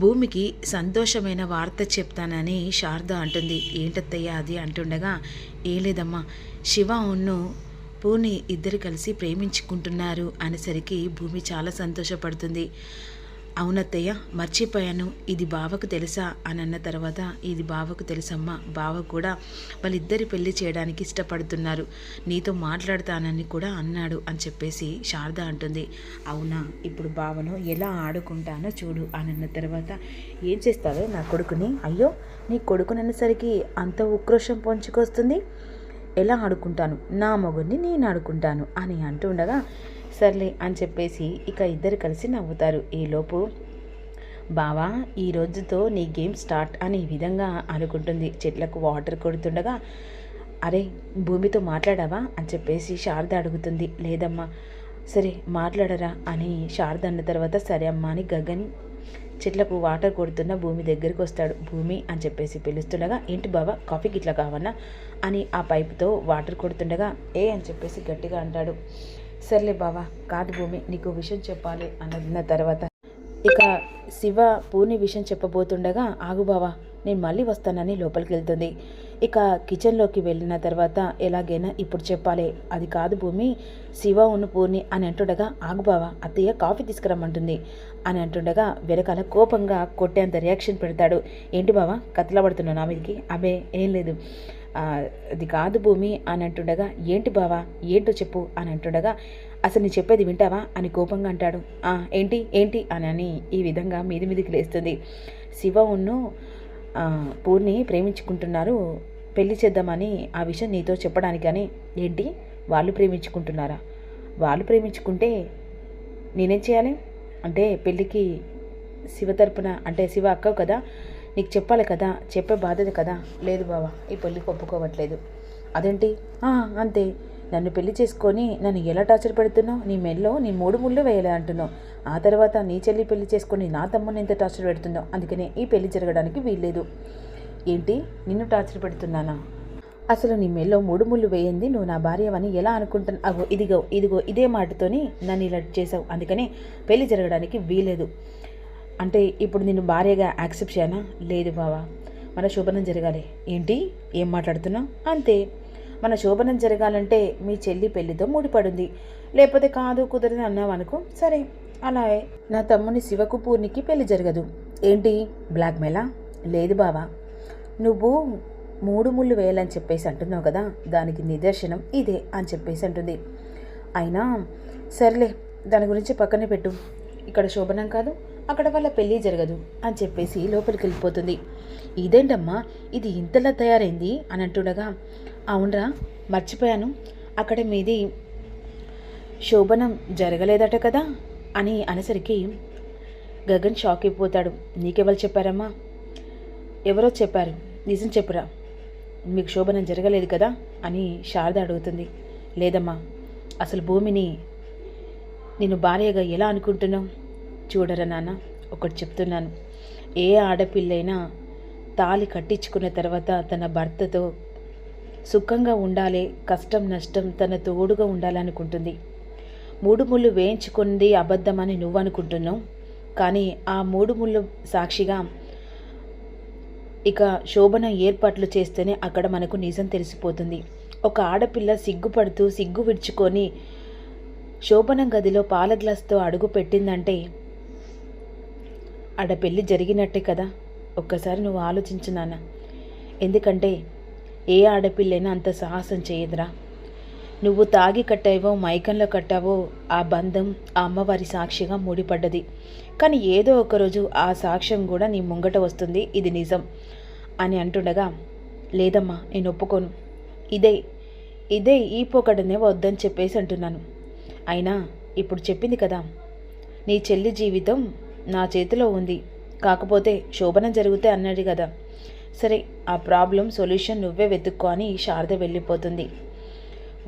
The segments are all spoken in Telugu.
భూమికి సంతోషమైన వార్త చెప్తానని శారద అంటుంది. ఏంటత్తయ్య అది అంటుండగా, ఏం లేదమ్మా, శివ ఉన్ను పూని ఇద్దరు కలిసి ప్రేమించుకుంటున్నారు అనేసరికి భూమి చాలా సంతోషపడుతుంది. అవునత్తయ్య, మర్చిపోయాను, ఇది బావకు తెలుసా అని అన్న తర్వాత, ఇది బావకు తెలుసమ్మా, బావ కూడా వాళ్ళిద్దరి పెళ్లి చేయడానికి ఇష్టపడుతున్నారు, నీతో మాట్లాడతానని కూడా అన్నాడు అని చెప్పేసి శారద అంటుంది. అవునా, ఇప్పుడు బావను ఎలా ఆడుకుంటానో చూడు అని అన్న తర్వాత, ఏం చేస్తావే నా కొడుకుని, అయ్యో నీ కొడుకుననేసరికి అంత ఉక్రోషం పొంచుకొస్తుంది, ఎలా ఆడుకుంటాను, నా మొగుడిని నేను ఆడుకుంటాను అని అంటుండగా, సర్లే అని చెప్పేసి ఇక ఇద్దరు కలిసి నవ్వుతారు. ఈలోపు బావా ఈ రోజుతో నీ గేమ్ స్టార్ట్ అని ఈ విధంగా అనుకుంటుంది. చెట్లకు వాటర్ కొడుతుండగా, అరే భూమితో మాట్లాడావా అని చెప్పేసి శారద అడుగుతుంది. లేదమ్మా. సరే మాట్లాడరా అని శారద అన్న తర్వాత, సరే అమ్మా అని గగన్ చెట్లకు వాటర్ కొడుతున్న భూమి దగ్గరికి వస్తాడు. భూమి అని చెప్పేసి పిలుస్తుండగా, ఏంటి బావా కాఫీకి ఇట్లా కావన్నా అని ఆ పైపుతో వాటర్ కొడుతుండగా, ఏ అని చెప్పేసి గట్టిగా అంటాడు. సర్లే బావా, కాదు భూమి, నీకు విషయం చెప్పాలి అన్న తర్వాత ఇక శివ పూని విషయం చెప్పబోతుండగా, ఆగు బావా నేను మళ్ళీ వస్తానని లోపలికి వెళ్తుంది. ఇక కిచెన్లోకి వెళ్ళిన తర్వాత, ఎలాగైనా ఇప్పుడు చెప్పాలి, అది కాదు భూమి, శివ ఉన్న పూర్ణి అని అంటుండగా, ఆగు బావా అత్తయ్య కాఫీ తీసుకురమ్మంటుంది అని అంటుండగా వెనకాల కోపంగా కొట్టేంత రియాక్షన్ పెడతాడు. ఏంటి బావా కత్తిలా పడుతున్నావు నా మీదకి, అబే ఏం లేదు, అది కాదు భూమి అని అంటుండగా, ఏంటి బావా ఏంటో చెప్పు అని అంటుండగా, అసలు నీ చెప్పేది వింటావా అని కోపంగా అంటాడు. ఏంటి ఏంటి అని ఈ విధంగా మీదికి లేస్తుంది. శివ ఉన్ను పూర్ణి ప్రేమించుకుంటున్నారు, పెళ్లి చేద్దామని ఆ విషయం నీతో చెప్పడానికి. కానీ ఏంటి వాళ్ళు ప్రేమించుకుంటున్నారా, వాళ్ళు ప్రేమించుకుంటే నేనేం చేయాలి అంటే, పెళ్ళికి శివ తరపున అంటే శివ అక్కవు కదా, నీకు చెప్పాలి కదా, చెప్పే బాధ్యత కదా. లేదు బావా ఈ పెళ్ళికి ఒప్పుకోవట్లేదు. అదేంటి, అంతే, నన్ను పెళ్లి చేసుకొని నన్ను ఎలా టార్చర్ పెడుతున్నావు, నీ మెల్లో నీ 3 ముళ్ళు వేయాలి అంటున్నావు, ఆ తర్వాత నీ చెల్లి పెళ్లి చేసుకొని నా తమ్ముని ఎంత టార్చర్ పెడుతున్నావు, అందుకనే ఈ పెళ్లి జరగడానికి వీల్లేదు. ఏంటి నిన్ను టార్చర్ పెడుతున్నానా, అసలు నీ మెల్లో 3 ముళ్ళు వేయింది నువ్వు నా భార్యవని ఎలా అనుకుంటున్నా, అగో ఇదిగో ఇదే మాటతోని నన్ను ఇలా చేసావు, అందుకనే పెళ్లి జరగడానికి వీలేదు. అంటే ఇప్పుడు నిన్ను భార్యగా యాక్సెప్ట్ చేయనా, లేదు బావా మన శోభనం జరగాలి. ఏంటి ఏం మాట్లాడుతున్నావు, అంతే, మన శోభనం జరగాలంటే మీ చెల్లి పెళ్లితో ముడిపడింది, లేకపోతే కాదు కుదరదు అన్నావు అనుకో, సరే అలాగే నా తమ్ముని శివకు పూర్ణికి పెళ్లి జరగదు. ఏంటి బ్లాక్మెయిలా, లేదు బావా నువ్వు 3 ముళ్ళు వేయాలని చెప్పేసి అంటున్నావు కదా, దానికి నిదర్శనం ఇదే అని చెప్పేసి అంటుంది. అయినా సర్లే దాని గురించి పక్కనే పెట్టు, ఇక్కడ శోభనం కాదు, అక్కడ వాళ్ళ పెళ్ళి జరగదు అని చెప్పేసి లోపలికి వెళ్ళిపోతుంది. ఇదేంటమ్మా ఇది ఇంతలా తయారైంది అని అంటుండగా, అవునరా మర్చిపోయాను, అక్కడ మీది శోభనం జరగలేదట కదా అని అనేసరికి గగన్ షాక్ అయిపోతాడు. నీకెవరు చెప్పారమ్మా, ఎవరో చెప్పారు, నిజం చెప్పురా, మీకు శోభనం జరగలేదు కదా అని శారద అడుగుతుంది. లేదమ్మా, అసలు భూమిని నేను భార్యగా ఎలా అనుకుంటున్నావు, చూడరా నాన్న ఒకటి చెప్తున్నాను, ఏ ఆడపిల్లైనా తాళి కట్టించుకున్న తర్వాత తన భర్తతో సుఖంగా ఉండాలి, కష్టం నష్టం తన తోడుగా ఉండాలనుకుంటుంది. 3 ముళ్ళు వేయించుకుంది అబద్ధమని నువ్వు అనుకుంటున్నావు, కానీ ఆ 3 ముళ్ళు సాక్షిగా ఇక శోభన ఏర్పాట్లు చేస్తేనే అక్కడ మనకు నిజం తెలిసిపోతుంది. ఒక ఆడపిల్ల సిగ్గుపడుతూ సిగ్గు విడుచుకొని శోభనం గదిలో పాల గ్లాస్తో అడుగు పెట్టిందంటే ఆడ పెళ్ళి జరిగినట్టే కదా. ఒక్కసారి నువ్వు ఆలోచించు నాన్న, ఎందుకంటే ఏ ఆడపిల్లైనా అంత సాహసం చేయదురా. నువ్వు తాగి కట్టావో మైకంలో కట్టావో ఆ బంధం ఆ అమ్మవారి సాక్షిగా ముడిపడ్డది, కానీ ఏదో ఒకరోజు ఆ సాక్ష్యం కూడా నీ ముంగట వస్తుంది, ఇది నిజం అని అంటుండగా, లేదమ్మా నేను ఒప్పుకోను, ఇదే ఈ పోకడనే వద్దని చెప్పేసి అంటున్నాను. అయినా ఇప్పుడు చెప్పింది కదా, నీ చెల్లి జీవితం నా చేతిలో ఉంది, కాకపోతే శోభనం జరిగితే అన్నది కదా, సరే ఆ ప్రాబ్లం సొల్యూషన్ నువ్వే వెతుక్కో అని శారద వెళ్ళిపోతుంది.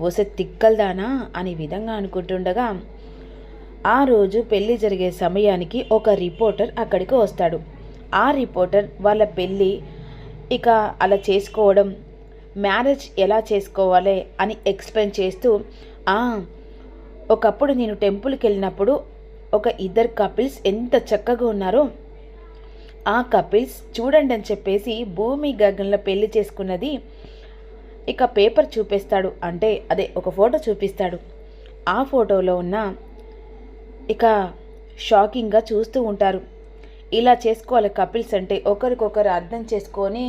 ఓసే తిక్కల్దానా అని విధంగా అనుకుంటుండగా, ఆ రోజు పెళ్ళి జరిగే సమయానికి ఒక రిపోర్టర్ అక్కడికి వస్తాడు. ఆ రిపోర్టర్ వాళ్ళ పెళ్ళి ఇక అలా చేసుకోవడం, మ్యారేజ్ ఎలా చేసుకోవాలి అని ఎక్స్ప్లెయిన్ చేస్తూ, ఒకప్పుడు నేను టెంపుల్కి వెళ్ళినప్పుడు ఒక 2 కపిల్స్ ఎంత చక్కగా ఉన్నారో, ఆ కపిల్స్ చూడండి అని చెప్పేసి భూమి గగన్లో పెళ్లి చేసుకున్నది ఇక పేపర్ చూపిస్తాడు, అంటే అదే ఒక ఫోటో చూపిస్తాడు. ఆ ఫోటోలో ఉన్న ఇక షాకింగ్గా చూస్తూ ఉంటారు. ఇలా చేసుకోవాలి కపిల్స్ అంటే, ఒకరికొకరు అర్థం చేసుకొని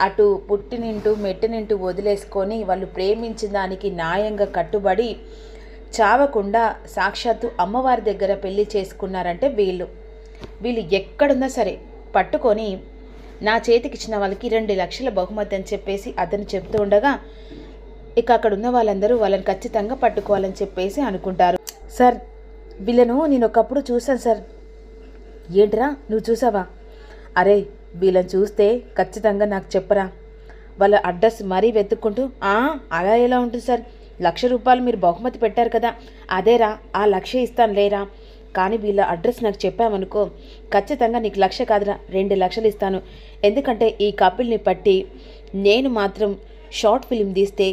అటు పుట్టినింటూ మెట్టినింటూ వదిలేసుకొని వాళ్ళు ప్రేమించిన దానికి న్యాయంగా కట్టుబడి చావకుండా సాక్షాత్తు అమ్మవారి దగ్గర పెళ్లి చేసుకున్నారంటే వీళ్ళు ఎక్కడున్నా సరే పట్టుకొని నా చేతికి ఇచ్చిన వాళ్ళకి 2 లక్షల బహుమతి అని చెప్పేసి అతను చెప్తూ ఉండగా ఇక అక్కడ ఉన్న వాళ్ళందరూ వాళ్ళని ఖచ్చితంగా పట్టుకోవాలని చెప్పేసి అనుకుంటారు. సార్ వీళ్ళను నేను ఒకప్పుడు చూశాను సార్. ఏంట్రా నువ్వు చూసావా? అరే వీళ్ళని చూస్తే ఖచ్చితంగా నాకు చెప్పరా, వాళ్ళ అడ్రస్ మరీ వెతుక్కుంటూ. అలా ఎలా ఉంటుంది సార్, ₹1,00,000 మీరు బహుమతి పెట్టారు కదా, అదేరా ఆ 1,00,000 ఇస్తాను లేరా, కానీ వీళ్ళ అడ్రస్ నాకు చెప్పామనుకో ఖచ్చితంగా నీకు 1,00,000 కాదురా 2 లక్షలు ఇస్తాను. ఎందుకంటే ఈ కపిల్ని పట్టి నేను మాత్రం షార్ట్ ఫిలిం తీస్తే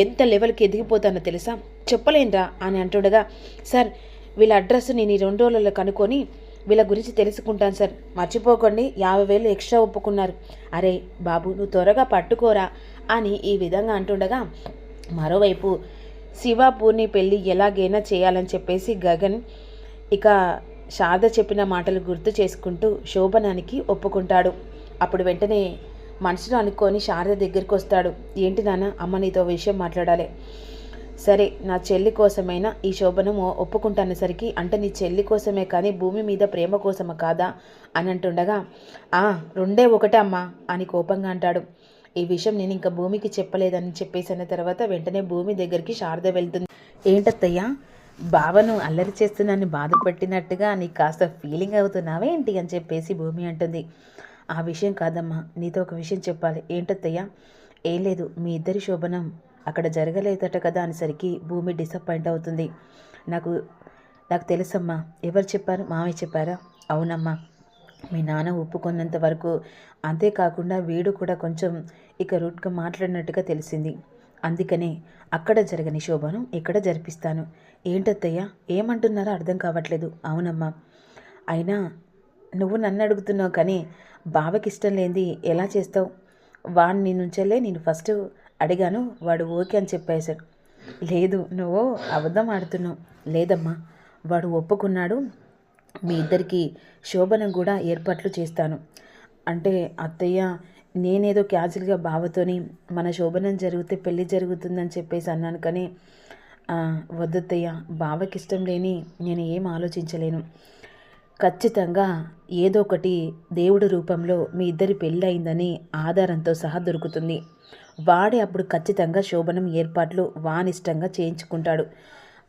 ఎంత లెవెల్కి ఎదిగిపోతానో తెలుసా, చెప్పలేనురా అని అంటుండగా, సార్ వీళ్ళ అడ్రస్ నేను ఈ 2 రోజులలో కనుక్కొని వీళ్ళ గురించి తెలుసుకుంటాను సార్, మర్చిపోకండి 50,000 ఎక్స్ట్రా ఒప్పుకున్నారు. అరే బాబు నువ్వు త్వరగా పట్టుకోరా అని ఈ విధంగా అంటుండగా, మరోవైపు శివాపూర్ని పెళ్ళి ఎలాగైనా చేయాలని చెప్పేసి గగన్ ఇక శారద చెప్పిన మాటలు గుర్తు చేసుకుంటూ శోభనానికి ఒప్పుకుంటాడు. అప్పుడు వెంటనే మనసులో అనుకొని శారద దగ్గరికి వస్తాడు. ఏంటి నాన్న, అమ్మ నీతో విషయం మాట్లాడాలి. సరే నా చెల్లి కోసమైనా ఈ శోభనం ఒప్పుకుంటానేసరికి, అంటే నీ చెల్లి కోసమే కానీ భూమి మీద ప్రేమ కోసమా కాదా అని అంటుండగా, రెండే ఒకటే అమ్మా అని కోపంగా అంటాడు. ఈ విషయం నేను ఇంకా భూమికి చెప్పలేదని చెప్పేసి అన్న తర్వాత వెంటనే భూమి దగ్గరికి శారద వెళ్తుంది. ఏంటత్తయ్యా బావను అల్లరి చేస్తున్నాను బాధపట్టినట్టుగా నీకు కాస్త ఫీలింగ్ అవుతున్నావా ఏంటి అని చెప్పేసి భూమి అంటుంది. ఆ విషయం కాదమ్మా, నీతో ఒక విషయం చెప్పాలి. ఏంటత్తయ్యా? ఏం లేదు, మీ ఇద్దరి శోభనం అక్కడ జరగలేదట కదా అనేసరికి భూమి డిసప్పాయింట్ అవుతుంది. నాకు తెలుసమ్మా. ఎవరు చెప్పారు? మామయ్య చెప్పారా? అవునమ్మా, మీ నాన్న ఒప్పుకున్నంత వరకు, అంతేకాకుండా వీడు కూడా కొంచెం ఇక రూట్గా మాట్లాడినట్టుగా తెలిసింది. అందుకనే అక్కడ జరగని శోభనం ఇక్కడ జరిపిస్తాను. ఏంటత్తయ్యా ఏమంటున్నారో అర్థం కావట్లేదు. అవునమ్మా, అయినా నువ్వు నన్ను అడుగుతున్నావు కానీ బావకి ఇష్టం లేనిది ఎలా చేస్తావు? వాడిని నుంచెల్లే నేను ఫస్ట్ అడిగాను, వాడు ఓకే అని చెప్పేశాడు. లేదు నువ్వు అబద్ధం ఆడుతున్నావు. లేదమ్మా, వాడు ఒప్పుకున్నాడు, మీ ఇద్దరికి శోభనం కూడా ఏర్పాట్లు చేస్తాను. అంటే అత్తయ్య నేనేదో క్యాజువల్గా బావతోని మన శోభనం జరిగితే పెళ్ళి జరుగుతుందని చెప్పేసి అన్నాను కానీ వద్దత్తయ్య, బావకి ఇష్టం లేని నేను ఏం ఆలోచించలేను. ఖచ్చితంగా ఏదో ఒకటి దేవుడి రూపంలో మీ ఇద్దరి పెళ్ళి అయిందని ఆధారంతో సహా దొరుకుతుంది. వాడే అప్పుడు ఖచ్చితంగా శోభనం ఏర్పాట్లు వానిష్టంగా చేయించుకుంటాడు.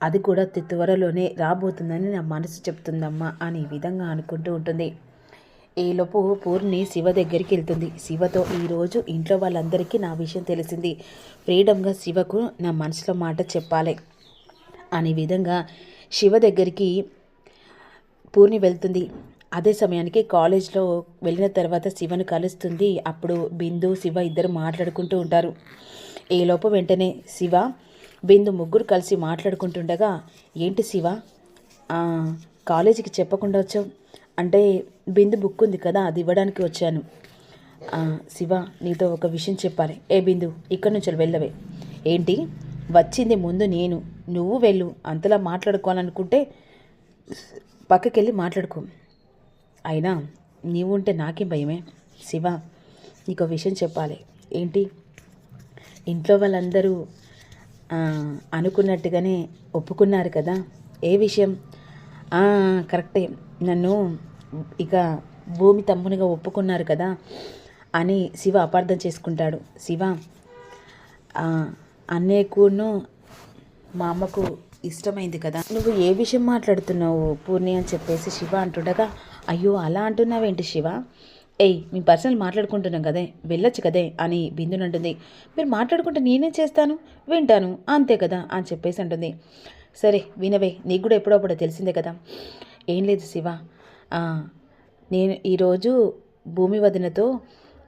అది కూడా త్వరలోనే రాబోతుందని నా మనసు చెప్తుందమ్మా అని ఈ విధంగా అనుకుంటూ ఉంటుంది. ఈలోపు పూర్ణి శివ దగ్గరికి వెళ్తుంది. శివతో ఈరోజు ఇంట్లో వాళ్ళందరికీ నా విషయం తెలిసింది, ఫ్రీడమ్గా శివకు నా మనసులో మాట చెప్పాలి అనే విధంగా శివ దగ్గరికి పూర్ణి వెళ్తుంది. అదే సమయానికి కాలేజ్లో వెళ్ళిన తర్వాత శివను కలుస్తుంది. అప్పుడు బిందు శివ ఇద్దరు మాట్లాడుకుంటూ ఉంటారు. ఈలోపు వెంటనే శివ బిందు ముగ్గురు కలిసి మాట్లాడుకుంటుండగా, ఏంటి శివ కాలేజీకి చెప్పకుండా వచ్చావు? అంటే బిందు బుక్ ఉంది కదా అది ఇవ్వడానికి వచ్చాను. శివ నీతో ఒక విషయం చెప్పాలి. ఏ బిందు ఇక్కడి నుంచి వెళ్ళవే. ఏంటి? వచ్చింది ముందు నేను, నువ్వు వెళ్ళు. అంతలా మాట్లాడుకోవాలనుకుంటే పక్కకెళ్ళి మాట్లాడుకో. అయినా నీవు ఉంటే నాకేం భయమే. శివ నీకు విషయం చెప్పాలి. ఏంటి? ఇంట్లో వాళ్ళందరూ అనుకున్నట్టుగానే ఒప్పుకున్నారు కదా. ఏ విషయం? కరెక్టే, నన్ను ఇక భూమి తమ్మునిగా ఒప్పుకున్నారు కదా అని శివ అపార్థం చేసుకుంటాడు. శివ అన్నయ్యకును మా అమ్మకు ఇష్టమైంది కదా, నువ్వు ఏ విషయం మాట్లాడుతున్నావు పూర్ణి అని చెప్పేసి శివ అంటుండగా, అయ్యో అలా అంటున్నావేంటి శివ? మీ పర్సనల్ మాట్లాడుకుంటున్నాం కదే, వెళ్ళొచ్చు కదే అని బిందుని అంటుంది. మీరు మాట్లాడుకుంటే నేనేం చేస్తాను, వింటాను అంతే కదా అని చెప్పేసి అంటుంది. సరే వినవే, నీకు కూడా ఎప్పుడప్పుడు తెలిసిందే కదా. ఏం లేదు శివ, నేను ఈరోజు భూమి వదినతో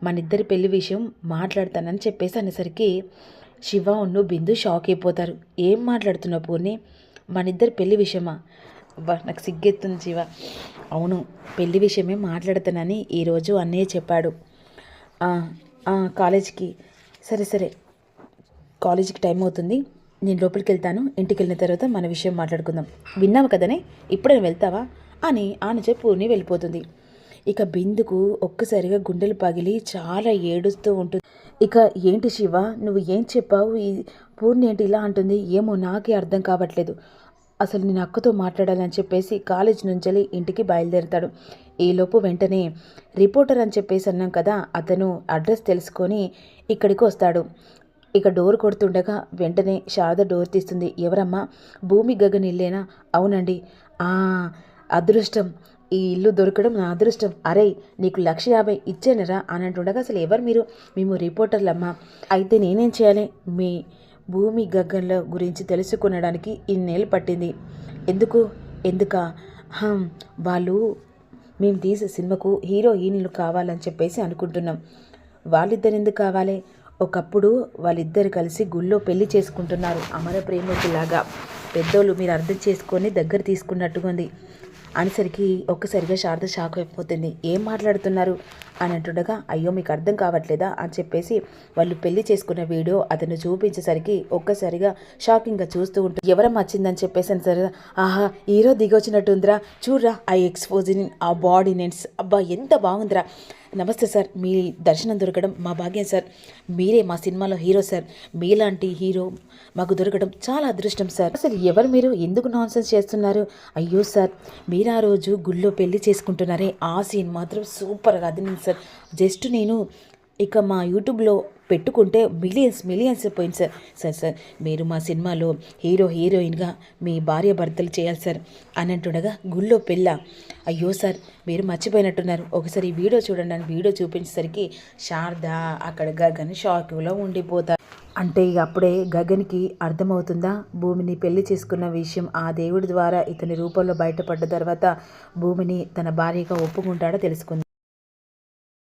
మన ఇద్దరి పెళ్లి విషయం మాట్లాడతానని చెప్పేసి అనేసరికి శివ ఉన్ను బిందు షాక్ అయిపోతారు. ఏం మాట్లాడుతున్నావు పూర్ణి? మన ఇద్దరి పెళ్లి విషయమా? నాకు సిగ్గెత్తుంది శివ. అవును, పెళ్లి విషయమే మాట్లాడుతానని ఈరోజు అన్నయ్య చెప్పాడు. "ఆ, కాలేజీకి సరే సరే, కాలేజీకి టైం అవుతుంది, నేను లోపలికి వెళ్తాను, ఇంటికి వెళ్ళిన తర్వాత మన విషయం మాట్లాడుకుందాం. విన్నావు కదనే, ఇప్పుడే వెళ్తావా" అని ఆనచే పూర్ణి వెళ్ళిపోతుంది. ఇక బిందుకు ఒక్కసారిగా గుండెలు పగిలి చాలా ఏడుస్తూ ఉంటుంది. ఇక ఏంటి శివ, నువ్వు ఏం చెప్పావు, ఈ పూర్ణి ఏంటి ఇలా అంటుంది, ఏమో నాకే అర్థం కావట్లేదు. అసలు నేను అక్కతో మాట్లాడాలని చెప్పేసి కాలేజ్ నుంచి ఇంటికి బయలుదేరుతాడు. ఈలోపు వెంటనే రిపోర్టర్ అని చెప్పేసి అన్నాం కదా, అతను అడ్రస్ తెలుసుకొని ఇక్కడికి వస్తాడు. ఇక డోర్ కొడుతుండగా వెంటనే శారద డోర్ తీస్తుంది. ఎవరమ్మా, భూమి గగన్ ఇల్లేనా? అవునండి. ఆ, అదృష్టం, ఈ ఇల్లు దొరకడం నా అదృష్టం. అరే, నీకు 1,50,000 ఇచ్చానరా అని అంటుండగా, అసలు ఎవరు మీరు? మేము రిపోర్టర్లమ్మా. అయితే నేనేం చేయాలి? మీ భూమి గగ్గన్ల గురించి తెలుసుకునడానికి ఇన్నేళ్ళు పట్టింది. ఎందుకా? వాళ్ళు మేము తీసే సినిమాకు హీరో హీరోయిన్లు కావాలని చెప్పేసి అనుకుంటున్నాం. వాళ్ళిద్దరు ఎందుకు కావాలి? ఒకప్పుడు వాళ్ళిద్దరు కలిసి గుళ్ళో పెళ్లి చేసుకుంటున్నారు, అమర ప్రేమికులాగా. పెద్దోళ్ళు మీరు అర్థం చేసుకొని దగ్గర తీసుకున్నట్టుగా ఉంది అనేసరికి ఒక్కసారిగా శారద షాక్ అయిపోతుంది. ఏం మాట్లాడుతున్నారు అని అంటుండగా, అయ్యో మీకు అర్థం కావట్లేదా అని చెప్పేసి వాళ్ళు పెళ్లి చేసుకున్న వీడియో అతను చూపించేసరికి ఒక్కసారిగా షాకింగ్గా చూస్తూ ఉంటుంది. ఎవరమ్మా వచ్చిందని చెప్పేసి సరే, ఆహా, హీరో దిగొచ్చినట్టుందిరా, చూడరా ఆ ఎక్స్పోజింగ్, ఆ బాడీ నెన్స్, అబ్బా ఎంత బాగుందిరా. నమస్తే సార్, మీ దర్శనం దొరకడం మా భాగ్యం సార్. మీరే మా సినిమాలో హీరో సార్. మీలాంటి హీరో మాకు దొరకడం చాలా అదృష్టం సార్. అసలు ఎవరు మీరు? ఎందుకు నాన్సెన్స్ చేస్తున్నారు? అయ్యో సార్, మీరు ఆ రోజు గుళ్ళో పెళ్లి చేసుకుంటున్నారే, ఆ సీన్ మాత్రం సూపర్గా అదినింది సార్. జస్ట్ నేను ఇక మా యూట్యూబ్లో పెట్టుకుంటే మిలియన్స్ పోయింది సార్. మీరు మా సినిమాలో హీరోయిన్గా మీ భార్య భర్తలు చేయాలి సార్ అని అంటుండగా, గుళ్ళో పెళ్ళ? అయ్యో సార్, మీరు మర్చిపోయినట్టున్నారు, ఒకసారి ఈ వీడియో చూడండి అని వీడియో చూపించేసరికి శారద అక్కడ గగన్ షాక్లో ఉండిపోతారు. అంటే ఇక అప్పుడే గగన్కి అర్థమవుతుందా, భూమిని పెళ్లి చేసుకున్న విషయం ఆ దేవుడి ద్వారా ఇతని రూపంలో బయటపడ్డ తర్వాత భూమిని తన భార్యగా ఒప్పుకుంటాడో తెలుసుకుంది.